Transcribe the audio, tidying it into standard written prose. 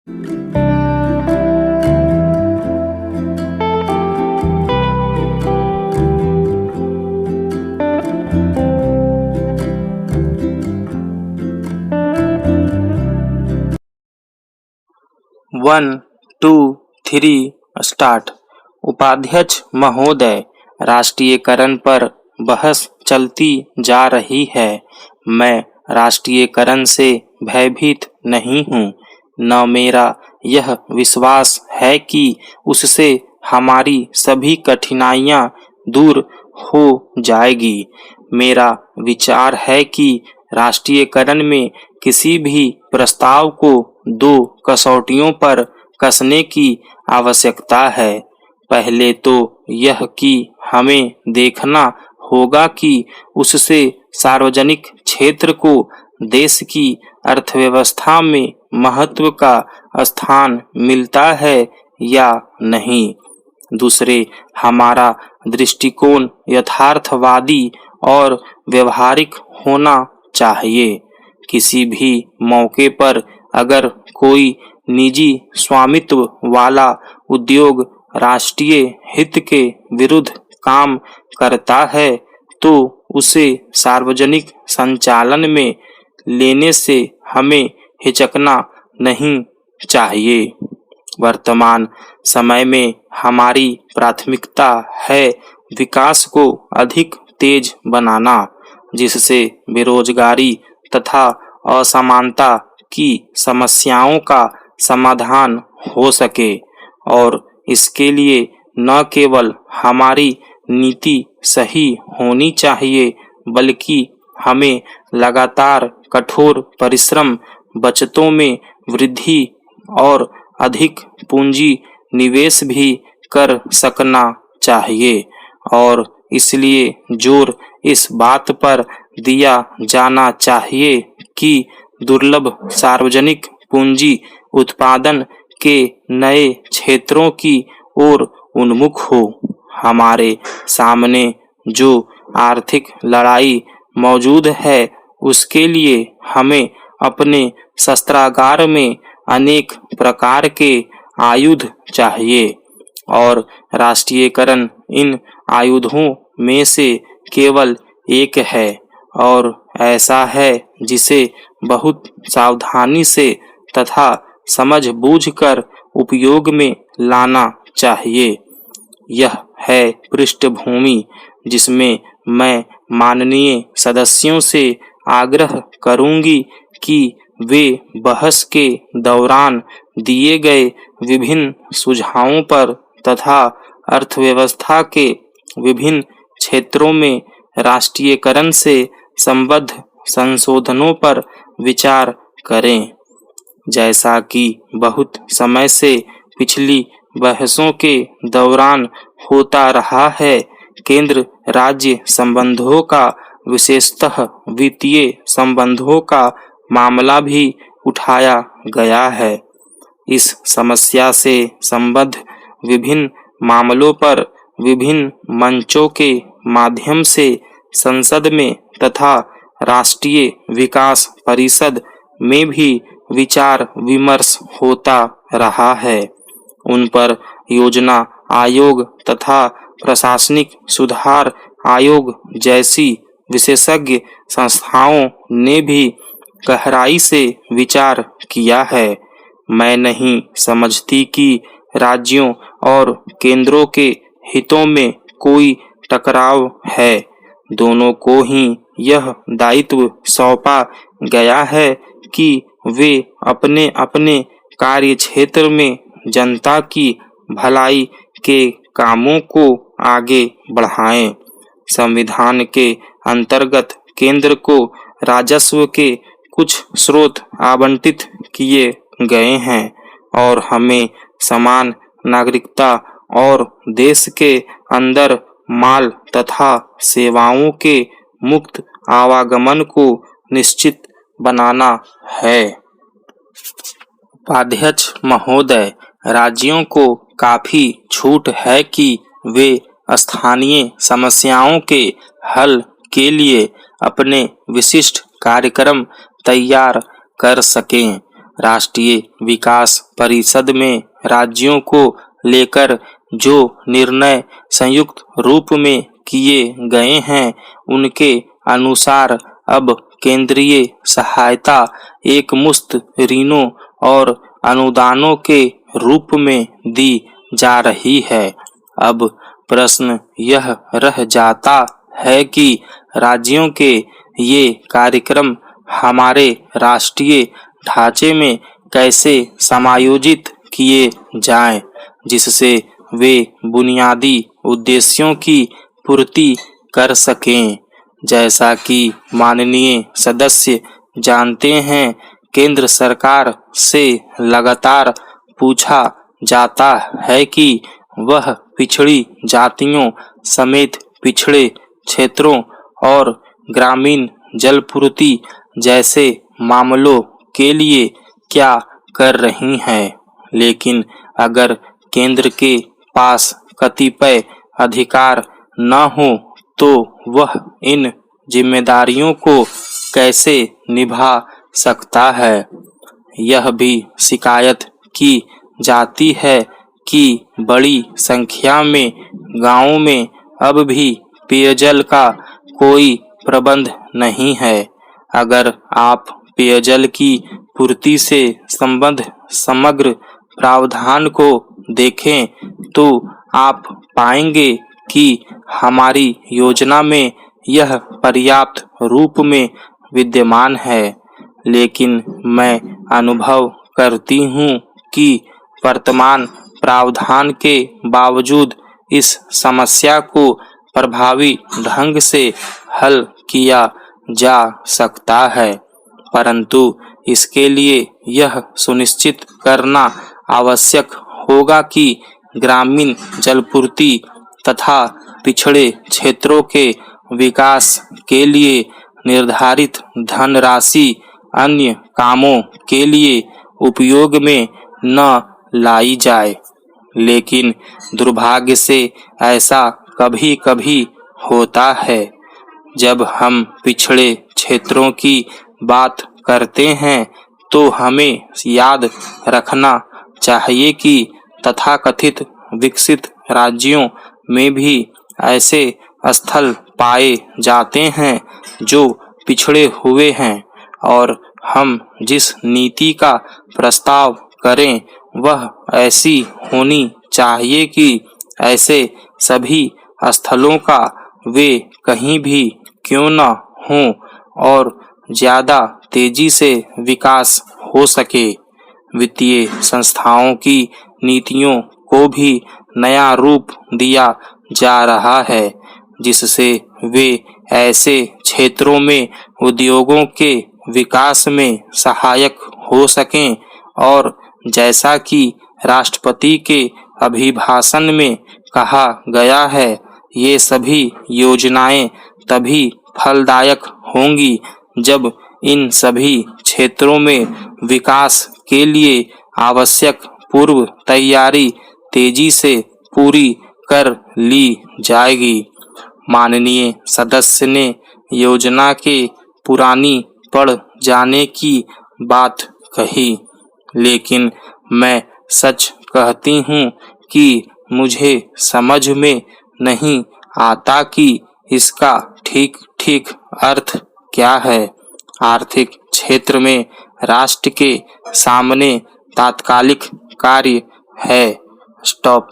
One two three start. उपाध्यक्ष महोदय, राष्ट्रीयकरण पर बहस चलती जा रही है। मैं राष्ट्रीयकरण से भयभीत नहीं हूँ। न मेरा यह विश्वास है कि उससे हमारी सभी कठिनाइयाँ दूर हो जाएगी। मेरा विचार है कि राष्ट्रीयकरण में किसी भी प्रस्ताव को दो कसौटियों पर कसने की आवश्यकता है। पहले तो यह कि हमें देखना होगा कि उससे सार्वजनिक क्षेत्र को देश की अर्थव्यवस्था में महत्व का स्थान मिलता है या नहीं। दूसरे, हमारा दृष्टिकोण यथार्थवादी और व्यवहारिक होना चाहिए। किसी भी मौके पर अगर कोई निजी स्वामित्व वाला उद्योग राष्ट्रीय हित के विरुद्ध काम करता है तो उसे सार्वजनिक संचालन में लेने से हमें हिचकना नहीं चाहिए। वर्तमान समय में हमारी प्राथमिकता है विकास को अधिक तेज बनाना, जिससे बेरोजगारी तथा असमानता की समस्याओं का समाधान हो सके। और इसके लिए न केवल हमारी नीति सही होनी चाहिए, बल्कि हमें लगातार कठोर परिश्रम, बचतों में वृद्धि और अधिक पूंजी निवेश भी कर सकना चाहिए। और इसलिए जोर इस बात पर दिया जाना चाहिए कि दुर्लभ सार्वजनिक पूंजी उत्पादन के नए क्षेत्रों की ओर उन्मुख हो। हमारे सामने जो आर्थिक लड़ाई मौजूद है, उसके लिए हमें अपने शस्त्रागार में अनेक प्रकार के आयुध चाहिए और राष्ट्रीयकरण इन आयुधों में से केवल एक है, और ऐसा है जिसे बहुत सावधानी से तथा समझबूझकर उपयोग में लाना चाहिए। यह है पृष्ठभूमि जिसमें मैं माननीय सदस्यों से आग्रह करूंगी कि वे बहस के दौरान दिए गए विभिन्न सुझावों पर तथा अर्थव्यवस्था के विभिन्न क्षेत्रों में राष्ट्रीयकरण से संबद्ध संशोधनों पर विचार करें। जैसा कि बहुत समय से पिछली बहसों के दौरान होता रहा है, केंद्र राज्य संबंधों का, विशेषतः वित्तीय संबंधों का मामला भी उठाया गया है। इस समस्या से संबद्ध विभिन्न मामलों पर विभिन्न मंचों के माध्यम से संसद में तथा राष्ट्रीय विकास परिषद में भी विचार विमर्श होता रहा है। उन पर योजना आयोग तथा प्रशासनिक सुधार आयोग जैसी विशेषज्ञ संस्थाओं ने भी गहराई से विचार किया है। मैं नहीं समझती कि राज्यों और केंद्रों के हितों में कोई टकराव है। दोनों को ही यह दायित्व सौंपा गया है कि वे अपने अपने कार्य क्षेत्र में जनता की भलाई के कामों को आगे बढ़ाएं। संविधान के अंतर्गत केंद्र को राजस्व के कुछ स्रोत आवंटित किए गए हैं और हमें समान नागरिकता और देश के अंदर माल तथा सेवाओं के मुक्त आवागमन को निश्चित बनाना है। उपाध्यक्ष महोदय, राज्यों को काफी छूट है कि वे स्थानीय समस्याओं के हल के लिए अपने विशिष्ट कार्यक्रम तैयार कर सकें। राष्ट्रीय विकास परिषद में राज्यों को लेकर जो निर्णय संयुक्त रूप में किए गए हैं, उनके अनुसार अब केंद्रीय सहायता एकमुश्त ऋणों और अनुदानों के रूप में दी जा रही है। अब प्रश्न यह रह जाता है कि राज्यों के ये कार्यक्रम हमारे राष्ट्रीय ढांचे में कैसे समायोजित किए जाएं, जिससे वे बुनियादी उद्देश्यों की पूर्ति कर सकें। जैसा कि माननीय सदस्य जानते हैं, केंद्र सरकार से लगातार पूछा जाता है कि वह पिछड़ी जातियों समेत पिछड़े क्षेत्रों और ग्रामीण जलपूर्ति जैसे मामलों के लिए क्या कर रही हैं। लेकिन अगर केंद्र के पास कतिपय अधिकार न हो तो वह इन जिम्मेदारियों को कैसे निभा सकता है। यह भी शिकायत की जाती है कि बड़ी संख्या में गांवों में अब भी पेयजल का कोई प्रबंध नहीं है। अगर आप पेयजल की पूर्ति से संबद्ध समग्र प्रावधान को देखें तो आप पाएंगे कि हमारी योजना में यह पर्याप्त रूप में विद्यमान है। लेकिन मैं अनुभव करती हूँ कि वर्तमान प्रावधान के बावजूद इस समस्या को प्रभावी ढंग से हल किया जा सकता है, परंतु इसके लिए यह सुनिश्चित करना आवश्यक होगा कि ग्रामीण जलपूर्ति तथा पिछड़े क्षेत्रों के विकास के लिए निर्धारित धनराशि अन्य कामों के लिए उपयोग में न लाई जाए। लेकिन दुर्भाग्य से ऐसा कभी-कभी होता है। जब हम पिछड़े क्षेत्रों की बात करते हैं तो हमें याद रखना चाहिए कि तथाकथित विकसित राज्यों में भी ऐसे स्थल पाए जाते हैं जो पिछड़े हुए हैं, और हम जिस नीति का प्रस्ताव करें वह ऐसी होनी चाहिए कि ऐसे सभी स्थलों का वे कहीं भी क्यों न हों और ज़्यादा तेजी से विकास हो सके। वित्तीय संस्थाओं की नीतियों को भी नया रूप दिया जा रहा है, जिससे वे ऐसे क्षेत्रों में उद्योगों के विकास में सहायक हो सकें। और जैसा कि राष्ट्रपति के अभिभाषण में कहा गया है, ये सभी योजनाएं तभी फलदायक होंगी जब इन सभी क्षेत्रों में विकास के लिए आवश्यक पूर्व तैयारी तेजी से पूरी कर ली जाएगी। माननीय सदस्य ने योजना के पुरानी पड़ जाने की बात कही, लेकिन मैं सच कहती हूँ कि मुझे समझ में नहीं आता कि इसका ठीक अर्थ क्या है। आर्थिक क्षेत्र में राष्ट्र के सामने तात्कालिक कार्य है। स्टॉप।